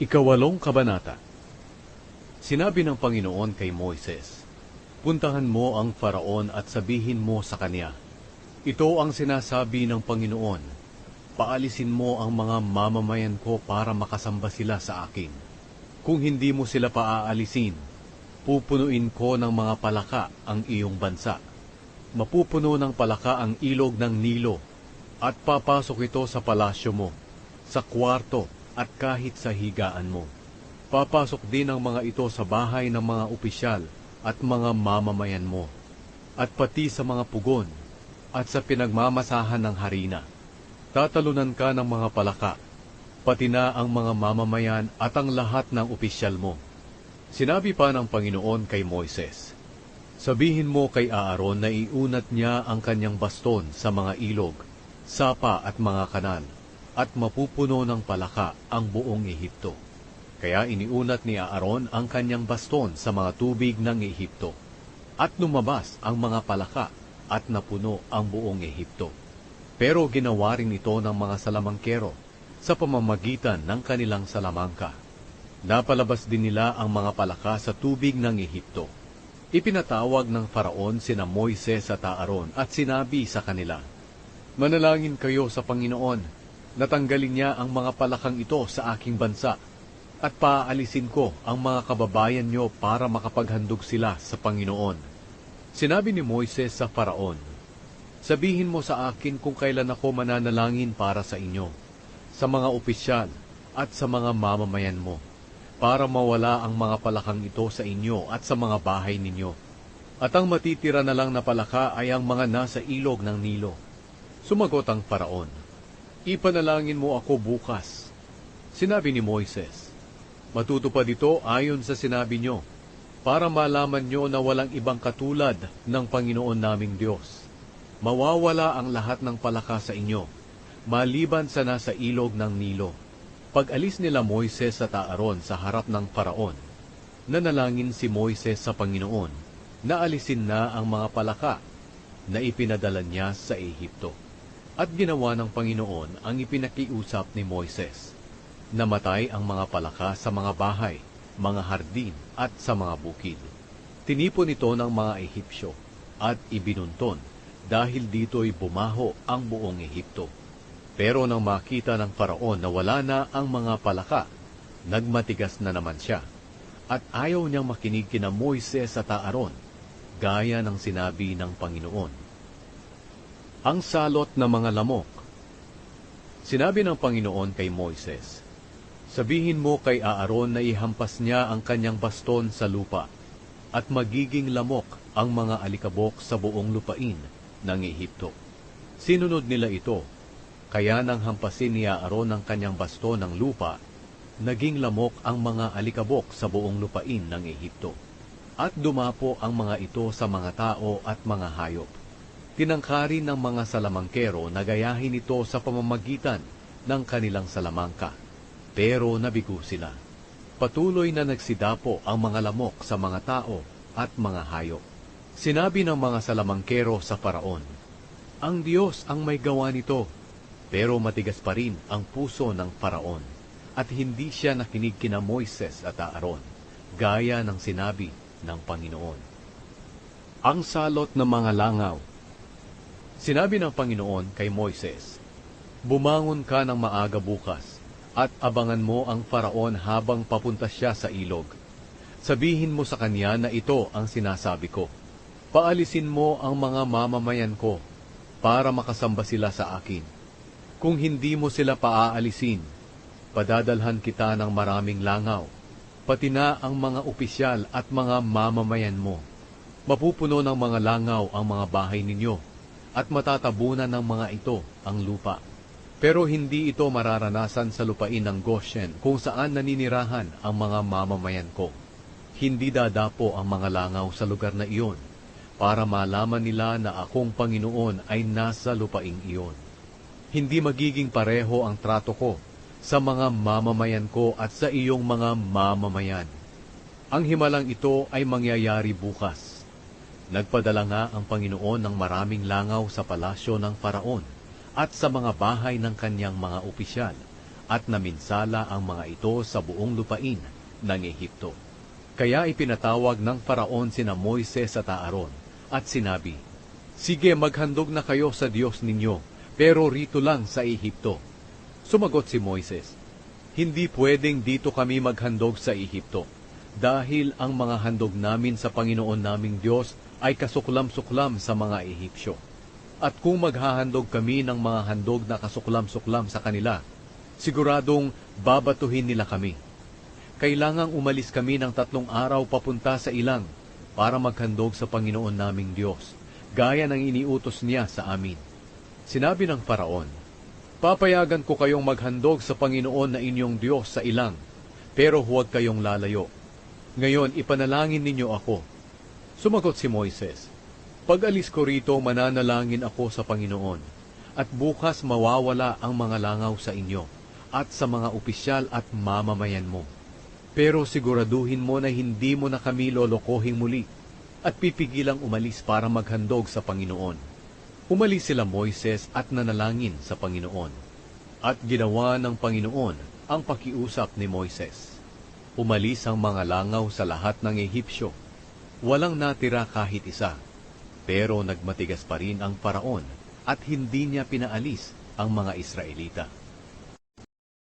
Ikawalong kabanata. Sinabi ng Panginoon kay Moises, "Puntahan mo ang Faraon at sabihin mo sa kanya, ito ang sinasabi ng Panginoon, paalisin mo ang mga mamamayan ko para makasamba sila sa akin. Kung hindi mo sila paaalisin, pupunuin ko ng mga palaka ang iyong bansa. Mapupuno ng palaka ang ilog ng Nilo, at papasok ito sa palasyo mo, sa kwarto, at kahit sa higaan mo. Papasok din ang mga ito sa bahay ng mga opisyal at mga mamamayan mo, at pati sa mga pugon, at sa pinagmamasahan ng harina. Tatalunan ka ng mga palaka, pati na ang mga mamamayan at ang lahat ng opisyal mo." Sinabi pa ng Panginoon kay Moises, "Sabihin mo kay Aaron na iunat niya ang kanyang baston sa mga ilog, sapa at mga kanal, at mapupuno ng palaka ang buong Ehipto." Kaya iniunat ni Aaron ang kanyang baston sa mga tubig ng Ehipto, at lumabas ang mga palaka at napuno ang buong Ehipto. Pero ginawa rin ito ng mga salamangkero sa pamamagitan ng kanilang salamangka. Napalabas din nila ang mga palaka sa tubig ng Ehipto. Ipinatawag ng Faraon sina Moises at Aaron at sinabi sa kanila, "Manalangin kayo sa Panginoon, natanggalin niya ang mga palakang ito sa aking bansa, at paaalisin ko ang mga kababayan niyo para makapaghandog sila sa Panginoon." Sinabi ni Moises sa Faraon, "Sabihin mo sa akin kung kailan ako mananalangin para sa inyo, sa mga opisyal at sa mga mamamayan mo, para mawala ang mga palakang ito sa inyo at sa mga bahay ninyo. At ang matitira na lang na palaka ay ang mga nasa ilog ng Nilo." Sumagot ang Faraon, "Ipanalangin mo ako bukas." Sinabi ni Moises, "Matutupad ito ayon sa sinabi nyo, para malaman nyo na walang ibang katulad ng Panginoon naming Diyos. Mawawala ang lahat ng palaka sa inyo, maliban sa nasa ilog ng Nilo." Pag-alis nila Moises at Aaron sa harap ng Faraon, nanalangin si Moises sa Panginoon na alisin na ang mga palaka na ipinadala niya sa Ehipto. At ginawa ng Panginoon ang ipinakiusap ni Moises. Namatay ang mga palaka sa mga bahay, mga hardin at sa mga bukid. Tinipon ito ng mga Ehipsyo at ibinunton, dahil dito'y bumaho ang buong Ehipto. Pero nang makita ng Faraon na wala na ang mga palaka, nagmatigas na naman siya, at ayaw niyang makinig kina Moises at Aaron, gaya ng sinabi ng Panginoon. Ang salot na mga lamok. Sinabi ng Panginoon kay Moises, "Sabihin mo kay Aaron na ihampas niya ang kanyang baston sa lupa, at magiging lamok ang mga alikabok sa buong lupain ng Ehipto." Sinunod nila ito, kaya nang hampasin ni Aaron ang kanyang baston ng lupa, naging lamok ang mga alikabok sa buong lupain ng Ehipto. At dumapo ang mga ito sa mga tao at mga hayop. Tinangkarin ng mga salamangkero na gayahin ito sa pamamagitan ng kanilang salamangka, pero nabigo sila. Patuloy na nagsidapo ang mga lamok sa mga tao at mga hayop. Sinabi ng mga salamangkero sa Faraon, "Ang Diyos ang may gawa nito." Pero matigas pa rin ang puso ng Faraon, at hindi siya nakinig kina Moises at Aaron, gaya ng sinabi ng Panginoon. Ang salot ng mga langaw. Sinabi ng Panginoon kay Moises, "Bumangon ka ng maaga bukas, at abangan mo ang Faraon habang papunta siya sa ilog. Sabihin mo sa kanya na ito ang sinasabi ko, paalisin mo ang mga mamamayan ko, para makasamba sila sa akin. Kung hindi mo sila paaalisin, padadalhan kita ng maraming langaw, pati na ang mga opisyal at mga mamamayan mo. Mapupuno ng mga langaw ang mga bahay ninyo, at matatabunan ng mga ito ang lupa. Pero hindi ito mararanasan sa lupain ng Goshen, kung saan naninirahan ang mga mamamayan ko. Hindi dadapo ang mga langaw sa lugar na iyon, para malaman nila na akong Panginoon ay nasa lupaing iyon. Hindi magiging pareho ang trato ko sa mga mamamayan ko at sa iyong mga mamamayan. Ang himalang ito ay mangyayari bukas. Nagpadala nga ang Panginoon ng maraming langaw sa palasyo ng Faraon at sa mga bahay ng kanyang mga opisyal at naminsala ang mga ito sa buong lupain ng Ehipto. Kaya ipinatawag ng Faraon sina Moises at Aaron at sinabi, "Sige, maghandog na kayo sa Diyos ninyo, pero rito lang sa Ehipto." Sumagot si Moises, "Hindi pwedeng dito kami maghandog sa Ehipto, dahil ang mga handog namin sa Panginoon naming Diyos ay kasuklam-suklam sa mga Ehipsyo. At kung maghahandog kami ng mga handog na kasuklam-suklam sa kanila, siguradong babatuhin nila kami. Kailangang umalis kami ng 3 araw papunta sa ilang para maghandog sa Panginoon naming Diyos, gaya ng iniutos niya sa amin." Sinabi ng Faraon, "Papayagan ko kayong maghandog sa Panginoon na inyong Diyos sa ilang, pero huwag kayong lalayo. Ngayon, ipanalangin ninyo ako." Sumagot si Moises, "Pag-alis ko rito, mananalangin ako sa Panginoon, at bukas mawawala ang mga langaw sa inyo, at sa mga opisyal at mamamayan mo. Pero siguraduhin mo na hindi mo na kami lolokohing muli, at pipigilang umalis para maghandog sa Panginoon." Umalis sila Moises at nanalangin sa Panginoon, at ginawa ng Panginoon ang pakiusap ni Moises. Umalis ang mga langaw sa lahat ng Ehipsyo. Walang natira kahit isa, pero nagmatigas pa rin ang Faraon at hindi niya pinaalis ang mga Israelita.